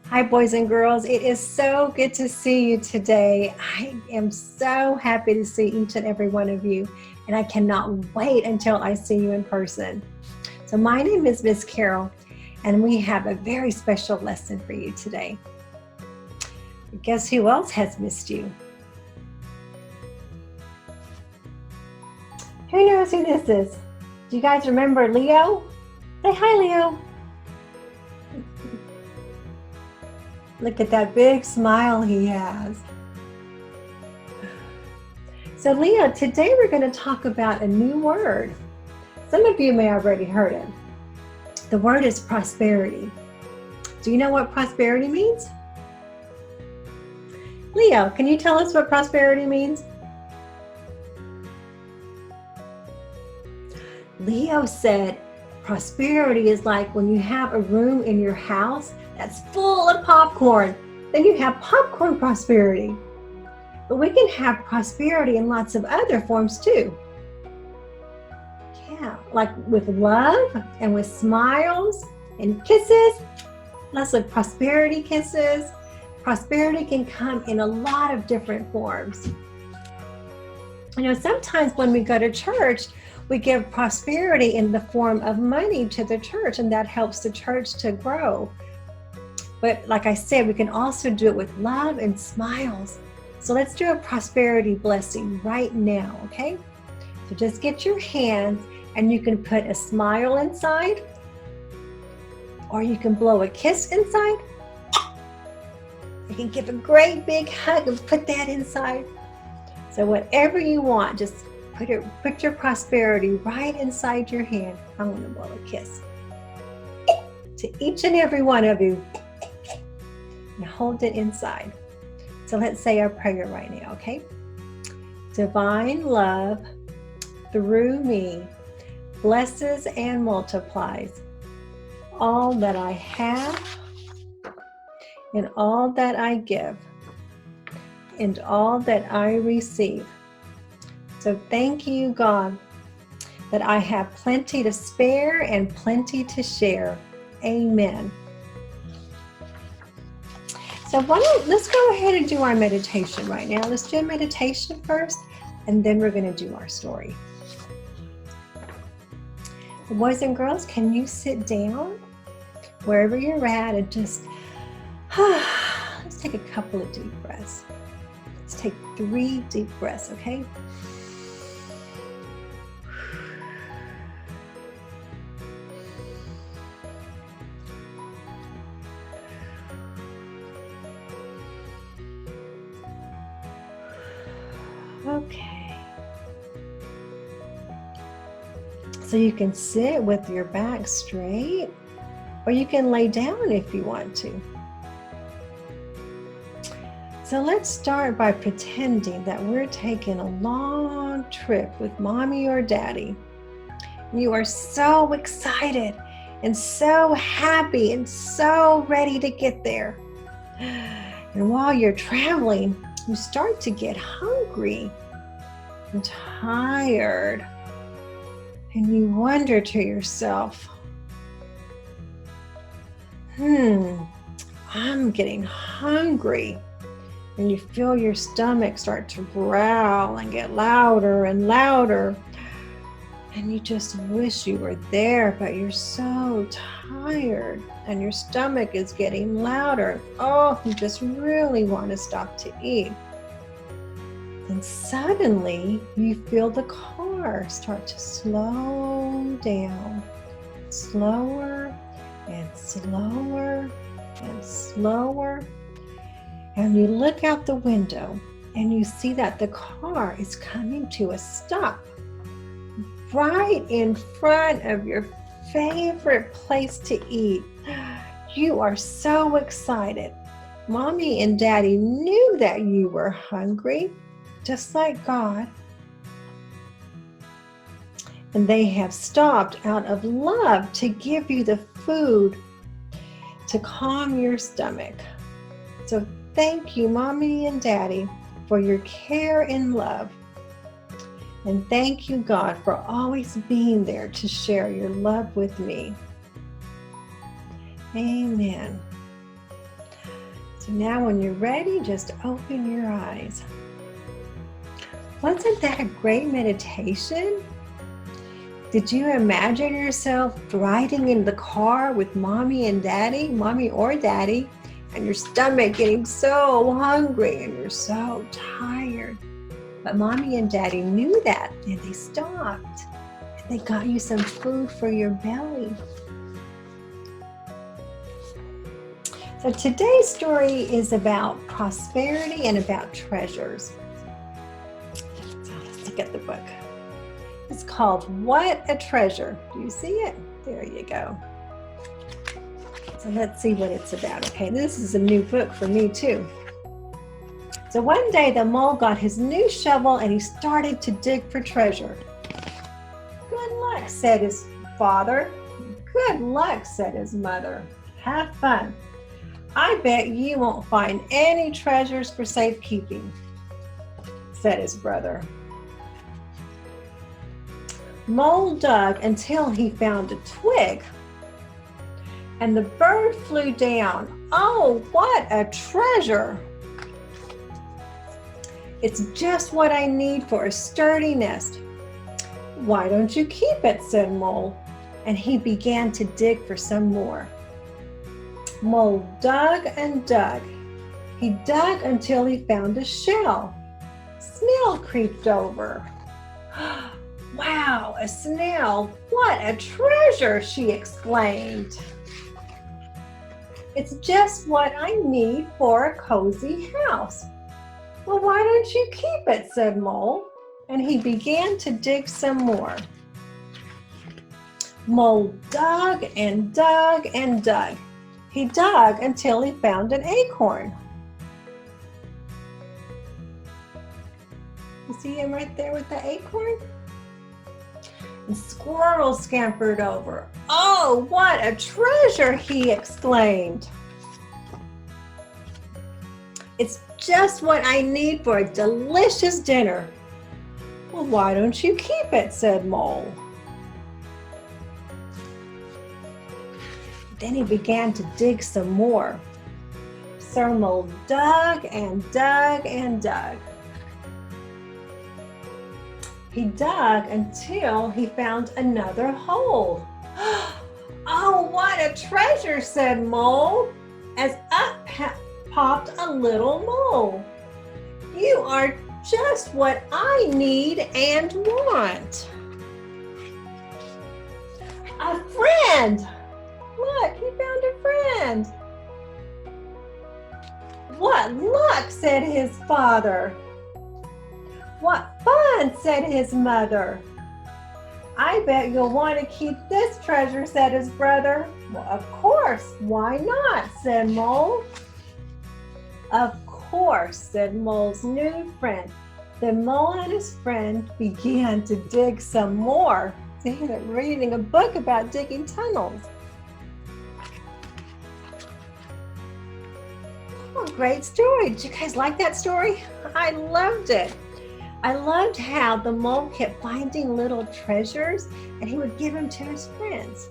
Hi, boys and girls. It is so good to see you today. I am so happy to see each and every one of you, and I cannot wait until I see you in person. So my name is Miss Carol, and we have a very special lesson for you today. Guess who else has missed you? Who knows who this is? Do you guys remember Leo? Say hi, Leo. Look at that big smile he has. So Leo, today we're going to talk about a new word. Some of you may have already heard it. The word is prosperity. Do you know what prosperity means? Leo, can you tell us what prosperity means? Leo said prosperity is like when you have a room in your house that's full of popcorn, then you have popcorn prosperity. But we can have prosperity in lots of other forms too. Yeah, like with love and with smiles and kisses, lots of prosperity kisses. Prosperity can come in a lot of different forms. You know, sometimes when we go to church, we give prosperity in the form of money to the church, and that helps the church to grow. But like I said, we can also do it with love and smiles. So let's do a prosperity blessing right now, okay? So just get your hands and you can put a smile inside, or you can blow a kiss inside. You can give a great big hug and put that inside. So whatever you want, just put your prosperity right inside your hand. I'm gonna blow a kiss to each and every one of you. And hold it inside. So let's say our prayer right now, okay? Divine love through me blesses and multiplies all that I have and all that I give and all that I receive. So thank you, God, that I have plenty to spare and plenty to share. Amen. So let's go ahead and do our meditation right now. Let's do a meditation first, and then we're going to do our story. Boys and girls, can you sit down wherever you're at and just, let's take a couple of deep breaths. Let's take 3 deep breaths, okay? Okay. So you can sit with your back straight, or you can lay down if you want to. So let's start by pretending that we're taking a long trip with mommy or daddy. You are so excited and so happy and so ready to get there. And while you're traveling, you start to get hungry and tired, and you wonder to yourself, I'm getting hungry. And you feel your stomach start to growl and get louder and louder. And you just wish you were there, but you're so tired and your stomach is getting louder. Oh, you just really want to stop to eat. And suddenly you feel the car start to slow down, slower and slower and slower. And you look out the window and you see that the car is coming to a stop right in front of your favorite place to eat. You are so excited. Mommy and Daddy knew that you were hungry, just like God. And they have stopped out of love to give you the food to calm your stomach. So thank you, Mommy and Daddy, for your care and love. And thank you, God, for always being there to share your love with me. Amen. So now when you're ready, just open your eyes. Wasn't that a great meditation? Did you imagine yourself riding in the car with mommy and daddy, mommy or daddy, and your stomach getting so hungry and you're so tired? But mommy and daddy knew that and they stopped and they got you some food for your belly. So today's story is about prosperity and about treasures. So let's look at the book. It's called What a Treasure. Do you see it? There you go. So let's see what it's about. Okay, this is a new book for me too. So one day the mole got his new shovel and he started to dig for treasure. Good luck, said his father. Good luck, said his mother. Have fun. I bet you won't find any treasures for safekeeping, said his brother. Mole dug until he found a twig, and the bird flew down. Oh, what a treasure! It's just what I need for a sturdy nest. Why don't you keep it, said Mole, and he began to dig for some more. Mole dug and dug. He dug until he found a shell. Snail creeped over. Wow, a snail! What a treasure, she exclaimed. It's just what I need for a cozy house. Well, why don't you keep it, said Mole, and he began to dig some more. Mole dug and dug and dug. He dug until he found an acorn. You see him right there with the acorn? The squirrel scampered over. Oh, what a treasure, he exclaimed. It's just what I need for a delicious dinner. Well, why don't you keep it, said Mole. Then he began to dig some more. Sir Mole dug and dug and dug. He dug until he found another hole. Oh, what a treasure, said Mole, as up popped a little mole. You are just what I need and want. A friend! Look, he found a friend. What luck, said his father. What fun, said his mother. I bet you'll want to keep this treasure, said his brother. Well, of course, why not, said Mole. Of course, said Mole's new friend. Then Mole and his friend began to dig some more. See, they're reading a book about digging tunnels. Oh, great story. Did you guys like that story? I loved it. I loved how the mole kept finding little treasures and he would give them to his friends.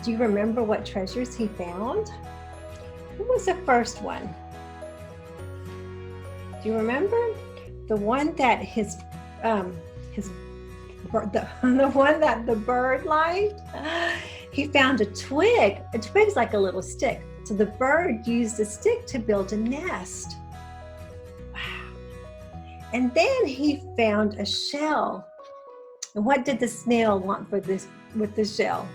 Do you remember what treasures he found? What was the first one? Do you remember? The one that the one that the bird liked? He found a twig. A twig's like a little stick. So the bird used the stick to build a nest. Wow. And then he found a shell. And what did the snail want for this with the shell?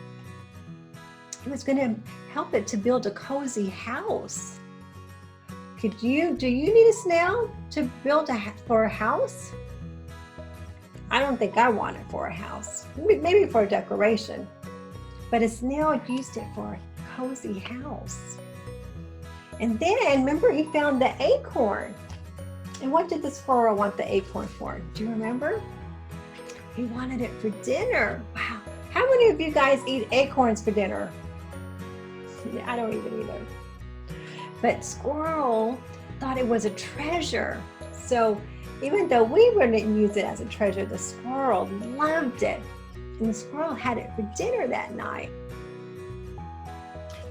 He was going to help it to build a cozy house. Do you need a snail to build for a house? I don't think I want it for a house. Maybe for a decoration. But a snail used it for a cozy house. And then, remember, he found the acorn. And what did the squirrel want the acorn for? Do you remember? He wanted it for dinner. Wow. How many of you guys eat acorns for dinner? I don't even either. But squirrel thought it was a treasure. So even though we wouldn't use it as a treasure, the squirrel loved it. And the squirrel had it for dinner that night.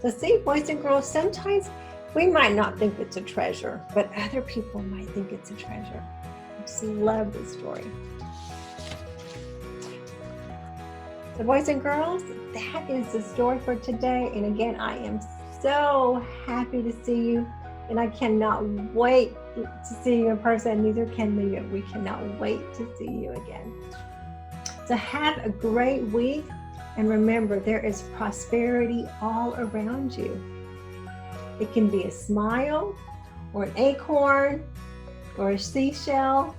So see, boys and girls, sometimes We might not think it's a treasure, but other people might think it's a treasure. I just love this story. So boys and girls, that is the story for today. And again, I am so happy to see you. And I cannot wait to see you in person. Neither can Leah. We cannot wait to see you again. So have a great week. And remember, there is prosperity all around you. It can be a smile, or an acorn, or a seashell,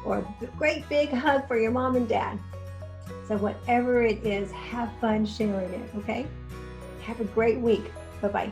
or a great big hug for your mom and dad. So whatever it is, have fun sharing it, okay? Have a great week. Bye-bye.